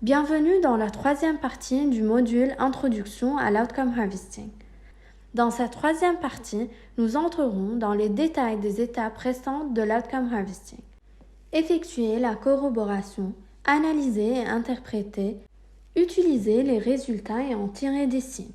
Bienvenue dans la troisième partie du module Introduction à l'Outcome Harvesting. Dans cette troisième partie, nous entrerons dans les détails des étapes restantes de l'Outcome Harvesting. Effectuer la corroboration, analyser et interpréter, utiliser les résultats et en tirer des signes.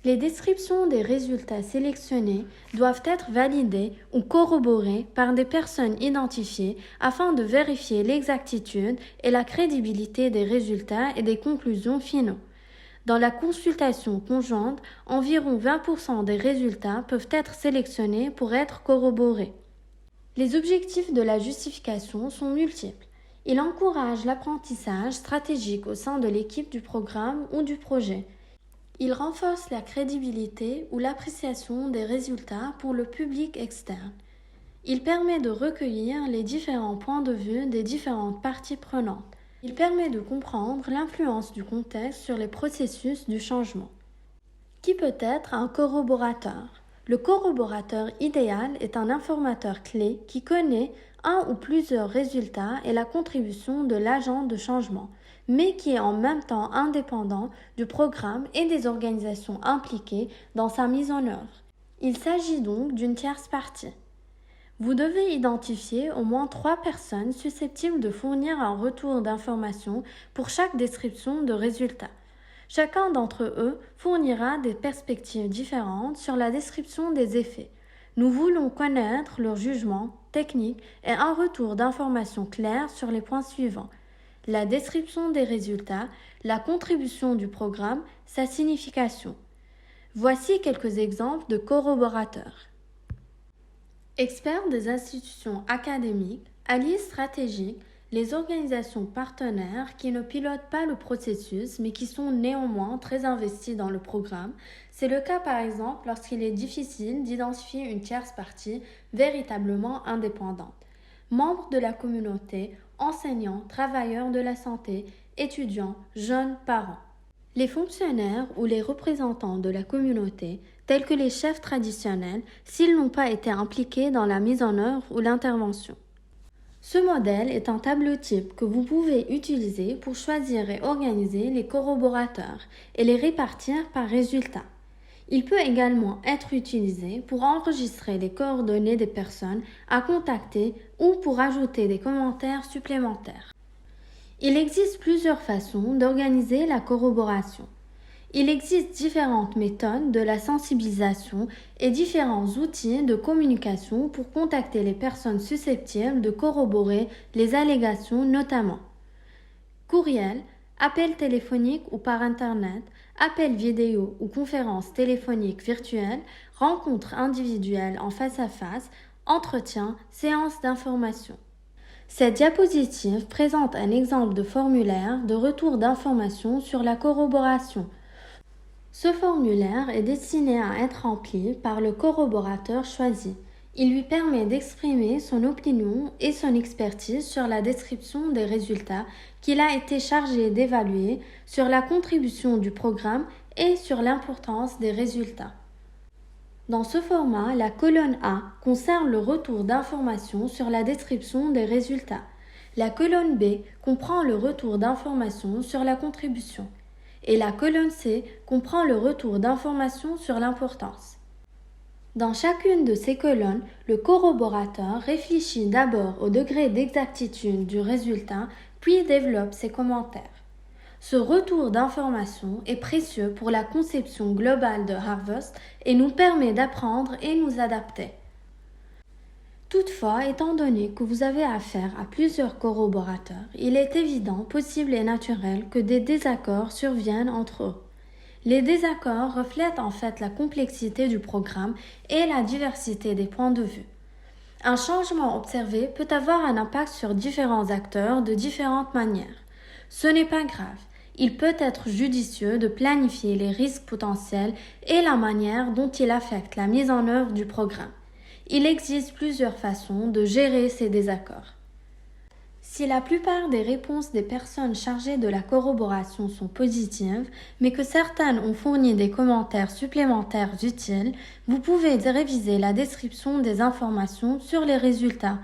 Les descriptions des résultats sélectionnés doivent être validées ou corroborées par des personnes identifiées afin de vérifier l'exactitude et la crédibilité des résultats et des conclusions finaux. Dans la consultation conjointe, environ 20% des résultats peuvent être sélectionnés pour être corroborés. Les objectifs de la justification sont multiples. Il encourage l'apprentissage stratégique au sein de l'équipe du programme ou du projet. Il renforce la crédibilité ou l'appréciation des résultats pour le public externe. Il permet de recueillir les différents points de vue des différentes parties prenantes. Il permet de comprendre l'influence du contexte sur les processus du changement. Qui peut être un corroborateur? Le corroborateur idéal est un informateur clé qui connaît un ou plusieurs résultats et la contribution de l'agent de changement, mais qui est en même temps indépendant du programme et des organisations impliquées dans sa mise en œuvre. Il s'agit donc d'une tierce partie. Vous devez identifier au moins 3 personnes susceptibles de fournir un retour d'information pour chaque description de résultats. Chacun d'entre eux fournira des perspectives différentes sur la description des effets. Nous voulons connaître leur jugement, technique et un retour d'information clair sur les points suivants. La description des résultats, la contribution du programme, sa signification. Voici quelques exemples de corroborateurs. Experts des institutions académiques, alliés stratégiques, les organisations partenaires qui ne pilotent pas le processus mais qui sont néanmoins très investis dans le programme. C'est le cas par exemple lorsqu'il est difficile d'identifier une tierce partie véritablement indépendante. Membres de la communauté, enseignants, travailleurs de la santé, étudiants, jeunes, parents. Les fonctionnaires ou les représentants de la communauté, tels que les chefs traditionnels, s'ils n'ont pas été impliqués dans la mise en œuvre ou l'intervention. Ce modèle est un tableau type que vous pouvez utiliser pour choisir et organiser les corroborateurs et les répartir par résultat. Il peut également être utilisé pour enregistrer les coordonnées des personnes à contacter ou pour ajouter des commentaires supplémentaires. Il existe plusieurs façons d'organiser la corroboration. Il existe différentes méthodes de la sensibilisation et différents outils de communication pour contacter les personnes susceptibles de corroborer les allégations notamment. Courriel, appel téléphonique ou par Internet, appel vidéo ou conférence téléphonique virtuelle, rencontres individuelles en face à face, entretien, séance d'information. Cette diapositive présente un exemple de formulaire de retour d'information sur la corroboration. Ce formulaire est destiné à être rempli par le corroborateur choisi. Il lui permet d'exprimer son opinion et son expertise sur la description des résultats qu'il a été chargé d'évaluer, sur la contribution du programme et sur l'importance des résultats. Dans ce format, la colonne A concerne le retour d'information sur la description des résultats. La colonne B comprend le retour d'information sur la contribution. Et la colonne C comprend le retour d'information sur l'importance. Dans chacune de ces colonnes, le corroborateur réfléchit d'abord au degré d'exactitude du résultat, puis développe ses commentaires. Ce retour d'information est précieux pour la conception globale de Harvest et nous permet d'apprendre et nous adapter. Toutefois, étant donné que vous avez affaire à plusieurs corroborateurs, il est évident, possible et naturel que des désaccords surviennent entre eux. Les désaccords reflètent en fait la complexité du programme et la diversité des points de vue. Un changement observé peut avoir un impact sur différents acteurs de différentes manières. Ce n'est pas grave. Il peut être judicieux de planifier les risques potentiels et la manière dont ils affectent la mise en œuvre du programme. Il existe plusieurs façons de gérer ces désaccords. Si la plupart des réponses des personnes chargées de la corroboration sont positives, mais que certaines ont fourni des commentaires supplémentaires utiles, vous pouvez réviser la description des informations sur les résultats.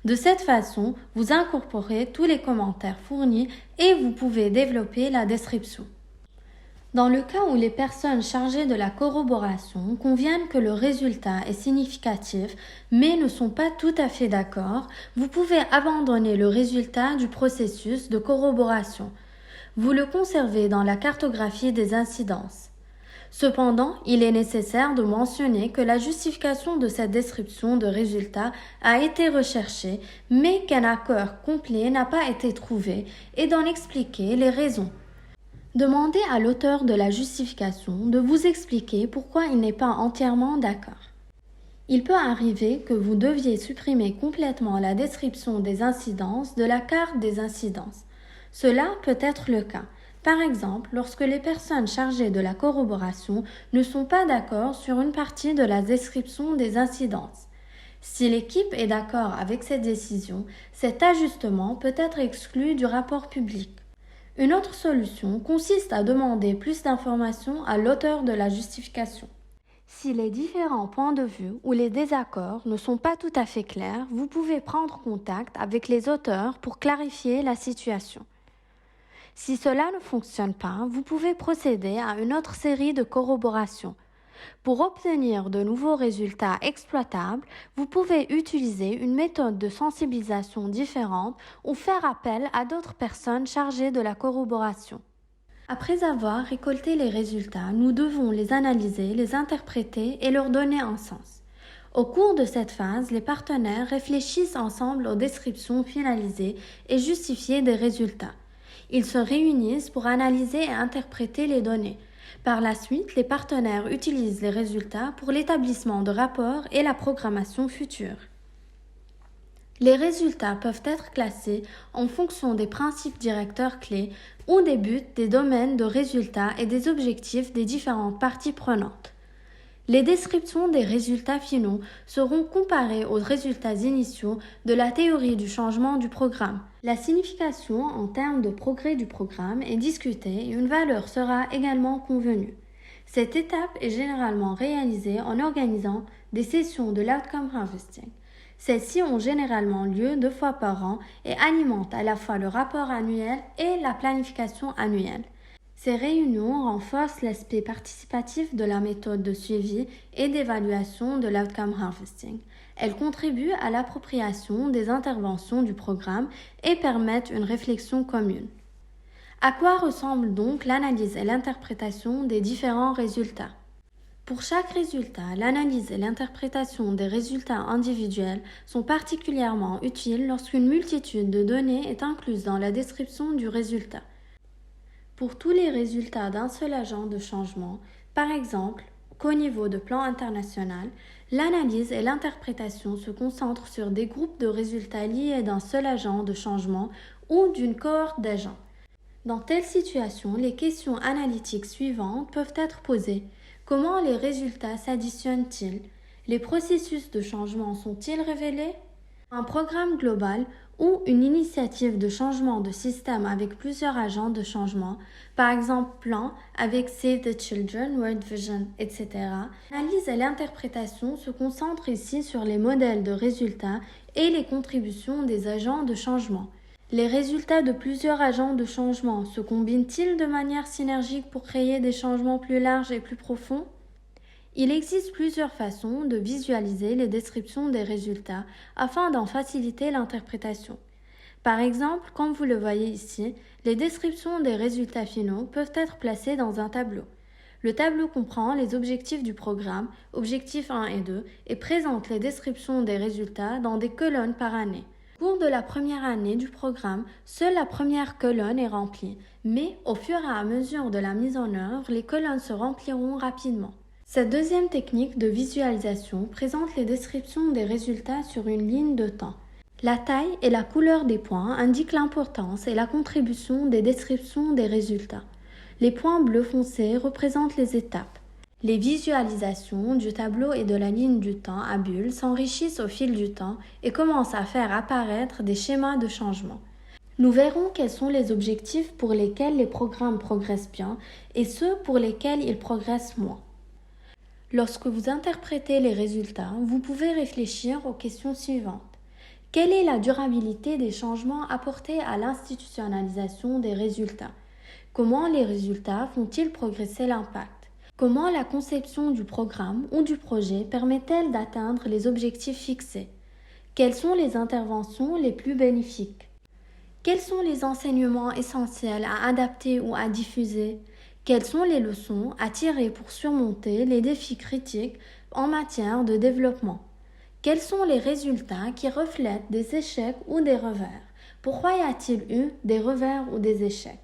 De cette façon, vous incorporez tous les commentaires fournis et vous pouvez développer la description. Dans le cas où les personnes chargées de la corroboration conviennent que le résultat est significatif mais ne sont pas tout à fait d'accord, vous pouvez abandonner le résultat du processus de corroboration. Vous le conservez dans la cartographie des incidences. Cependant, il est nécessaire de mentionner que la justification de cette description de résultat a été recherchée, mais qu'un accord complet n'a pas été trouvé et d'en expliquer les raisons. Demandez à l'auteur de la justification de vous expliquer pourquoi il n'est pas entièrement d'accord. Il peut arriver que vous deviez supprimer complètement la description des incidences de la carte des incidences. Cela peut être le cas. Par exemple, lorsque les personnes chargées de la corroboration ne sont pas d'accord sur une partie de la description des incidences. Si l'équipe est d'accord avec cette décision, cet ajustement peut être exclu du rapport public. Une autre solution consiste à demander plus d'informations à l'auteur de la justification. Si les différents points de vue ou les désaccords ne sont pas tout à fait clairs, vous pouvez prendre contact avec les auteurs pour clarifier la situation. Si cela ne fonctionne pas, vous pouvez procéder à une autre série de corroborations. Pour obtenir de nouveaux résultats exploitables, vous pouvez utiliser une méthode de sensibilisation différente ou faire appel à d'autres personnes chargées de la corroboration. Après avoir récolté les résultats, nous devons les analyser, les interpréter et leur donner un sens. Au cours de cette phase, les partenaires réfléchissent ensemble aux descriptions finalisées et justifiées des résultats. Ils se réunissent pour analyser et interpréter les données. Par la suite, les partenaires utilisent les résultats pour l'établissement de rapports et la programmation future. Les résultats peuvent être classés en fonction des principes directeurs clés ou des buts, des domaines de résultats et des objectifs des différentes parties prenantes. Les descriptions des résultats finaux seront comparées aux résultats initiaux de la théorie du changement du programme. La signification en termes de progrès du programme est discutée et une valeur sera également convenue. Cette étape est généralement réalisée en organisant des sessions de l'outcome harvesting. Celles-ci ont généralement lieu 2 fois par an et alimentent à la fois le rapport annuel et la planification annuelle. Ces réunions renforcent l'aspect participatif de la méthode de suivi et d'évaluation de l'outcome harvesting. Elles contribuent à l'appropriation des interventions du programme et permettent une réflexion commune. À quoi ressemble donc l'analyse et l'interprétation des différents résultats? Pour chaque résultat, l'analyse et l'interprétation des résultats individuels sont particulièrement utiles lorsqu'une multitude de données est incluse dans la description du résultat. Pour tous les résultats d'un seul agent de changement, par exemple, qu'au niveau de plan international, l'analyse et l'interprétation se concentrent sur des groupes de résultats liés d'un seul agent de changement ou d'une cohorte d'agents. Dans telle situation, les questions analytiques suivantes peuvent être posées. Comment les résultats s'additionnent-ils? Les processus de changement sont-ils révélés? Un programme global ou une initiative de changement de système avec plusieurs agents de changement, par exemple plan avec Save the Children, World Vision, etc. L'analyse et l'interprétation se concentrent ici sur les modèles de résultats et les contributions des agents de changement. Les résultats de plusieurs agents de changement se combinent-ils de manière synergique pour créer des changements plus larges et plus profonds? Il existe plusieurs façons de visualiser les descriptions des résultats afin d'en faciliter l'interprétation. Par exemple, comme vous le voyez ici, les descriptions des résultats finaux peuvent être placées dans un tableau. Le tableau comprend les objectifs du programme, objectifs 1 et 2, et présente les descriptions des résultats dans des colonnes par année. Au cours de la première année du programme, seule la première colonne est remplie, mais au fur et à mesure de la mise en œuvre, les colonnes se rempliront rapidement. Cette deuxième technique de visualisation présente les descriptions des résultats sur une ligne de temps. La taille et la couleur des points indiquent l'importance et la contribution des descriptions des résultats. Les points bleu foncé représentent les étapes. Les visualisations du tableau et de la ligne du temps à bulles s'enrichissent au fil du temps et commencent à faire apparaître des schémas de changement. Nous verrons quels sont les objectifs pour lesquels les programmes progressent bien et ceux pour lesquels ils progressent moins. Lorsque vous interprétez les résultats, vous pouvez réfléchir aux questions suivantes. Quelle est la durabilité des changements apportés à l'institutionnalisation des résultats? Comment les résultats font-ils progresser l'impact? Comment la conception du programme ou du projet permet-elle d'atteindre les objectifs fixés? Quelles sont les interventions les plus bénéfiques? Quels sont les enseignements essentiels à adapter ou à diffuser? Quelles sont les leçons à tirer pour surmonter les défis critiques en matière de développement? Quels sont les résultats qui reflètent des échecs ou des revers? Pourquoi y a-t-il eu des revers ou des échecs?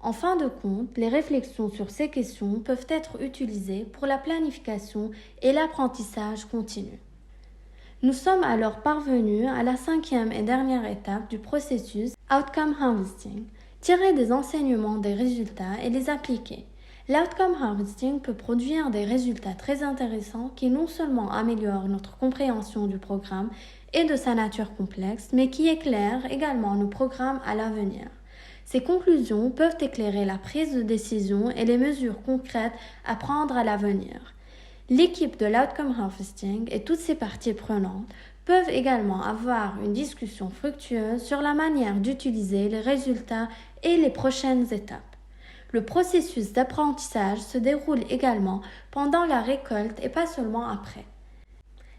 En fin de compte, les réflexions sur ces questions peuvent être utilisées pour la planification et l'apprentissage continu. Nous sommes alors parvenus à la 5e et dernière étape du processus Outcome Harvesting, tirer des enseignements des résultats et les appliquer. L'Outcome Harvesting peut produire des résultats très intéressants qui non seulement améliorent notre compréhension du programme et de sa nature complexe, mais qui éclairent également nos programmes à l'avenir. Ces conclusions peuvent éclairer la prise de décision et les mesures concrètes à prendre à l'avenir. L'équipe de l'Outcome Harvesting et toutes ses parties prenantes peuvent également avoir une discussion fructueuse sur la manière d'utiliser les résultats et les prochaines étapes. Le processus d'apprentissage se déroule également pendant la récolte et pas seulement après.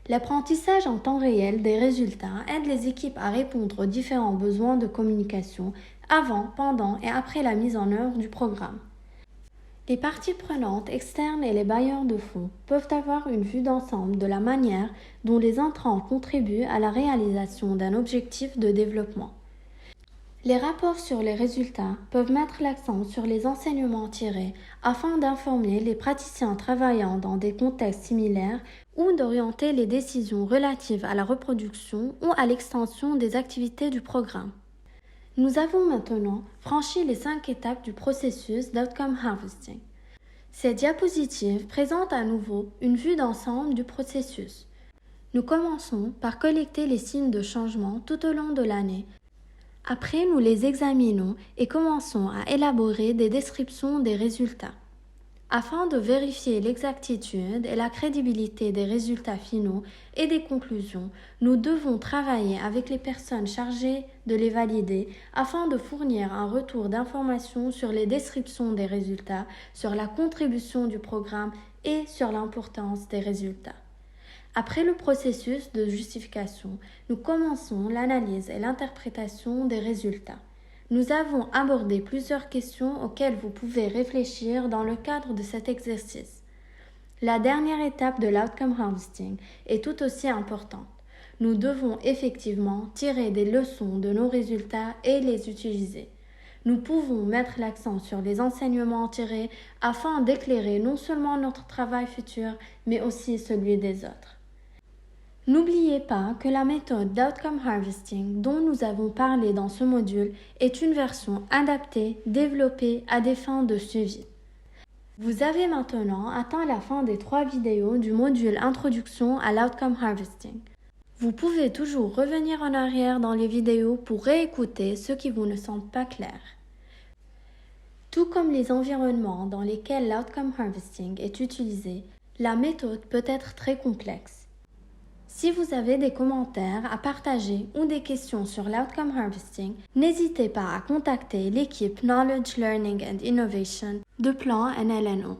L'apprentissage en temps réel des résultats aide les équipes à répondre aux différents besoins de communication avant, pendant et après la mise en œuvre du programme. Les parties prenantes externes et les bailleurs de fonds peuvent avoir une vue d'ensemble de la manière dont les intrants contribuent à la réalisation d'un objectif de développement. Les rapports sur les résultats peuvent mettre l'accent sur les enseignements tirés afin d'informer les praticiens travaillant dans des contextes similaires ou d'orienter les décisions relatives à la reproduction ou à l'extension des activités du programme. Nous avons maintenant franchi les 5 étapes du processus d'Outcome Harvesting. Ces diapositives présentent à nouveau une vue d'ensemble du processus. Nous commençons par collecter les signes de changement tout au long de l'année. Après, nous les examinons et commençons à élaborer des descriptions des résultats. Afin de vérifier l'exactitude et la crédibilité des résultats finaux et des conclusions, nous devons travailler avec les personnes chargées de les valider afin de fournir un retour d'information sur les descriptions des résultats, sur la contribution du programme et sur l'importance des résultats. Après le processus de justification, nous commençons l'analyse et l'interprétation des résultats. Nous avons abordé plusieurs questions auxquelles vous pouvez réfléchir dans le cadre de cet exercice. La dernière étape de l'Outcome Harvesting est tout aussi importante. Nous devons effectivement tirer des leçons de nos résultats et les utiliser. Nous pouvons mettre l'accent sur les enseignements tirés afin d'éclairer non seulement notre travail futur, mais aussi celui des autres. N'oubliez pas que la méthode d'Outcome Harvesting dont nous avons parlé dans ce module est une version adaptée, développée à des fins de suivi. Vous avez maintenant atteint la fin des 3 vidéos du module Introduction à l'Outcome Harvesting. Vous pouvez toujours revenir en arrière dans les vidéos pour réécouter ce qui vous ne semble pas clair. Tout comme les environnements dans lesquels l'Outcome Harvesting est utilisé, la méthode peut être très complexe. Si vous avez des commentaires à partager ou des questions sur l'Outcome Harvesting, n'hésitez pas à contacter l'équipe Knowledge, Learning and Innovation de Plan NLNO.